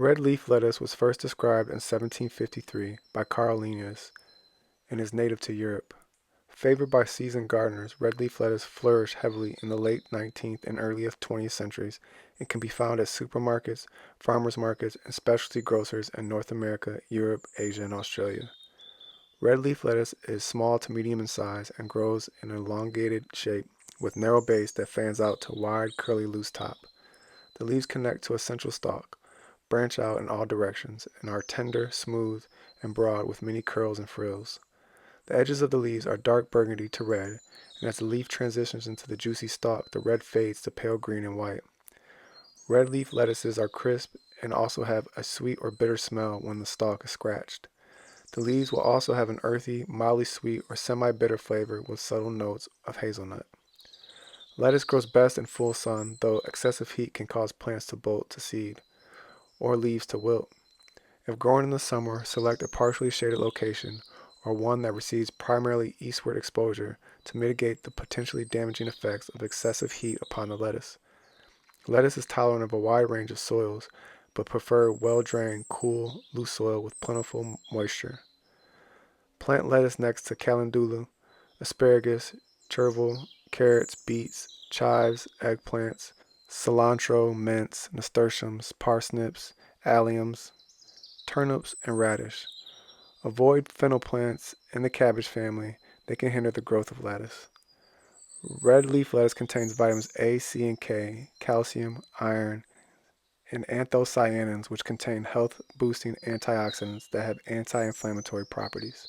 Red leaf lettuce was first described in 1753 by Carl Linnaeus and is native to Europe. Favored by seasoned gardeners, red leaf lettuce flourished heavily in the late 19th and early 20th centuries and can be found at supermarkets, farmers markets, and specialty grocers in North America, Europe, Asia, and Australia. Red leaf lettuce is small to medium in size and grows in an elongated shape with narrow base that fans out to wide, curly, loose top. The leaves connect to a central stalk, branch out in all directions, and are tender, smooth, and broad with many curls and frills. The edges of the leaves are dark burgundy to red, and as the leaf transitions into the juicy stalk, the red fades to pale green and white. Red leaf lettuces are crisp and also have a sweet or bitter smell when the stalk is scratched. The leaves will also have an earthy, mildly sweet, or semi-bitter flavor with subtle notes of hazelnut. Lettuce grows best in full sun, though excessive heat can cause plants to bolt to seed or leaves to wilt. If growing in the summer, select a partially shaded location or one that receives primarily eastward exposure to mitigate the potentially damaging effects of excessive heat upon the lettuce. Lettuce is tolerant of a wide range of soils, but prefer well-drained, cool, loose soil with plentiful moisture. Plant lettuce next to calendula, asparagus, chervil, carrots, beets, chives, eggplants, cilantro, mints, nasturtiums, parsnips, alliums, turnips, and radish. Avoid fennel plants in the cabbage family. They can hinder the growth of lettuce. Red leaf lettuce contains vitamins A, C, and K, calcium, iron, and anthocyanins, which contain health-boosting antioxidants that have anti-inflammatory properties.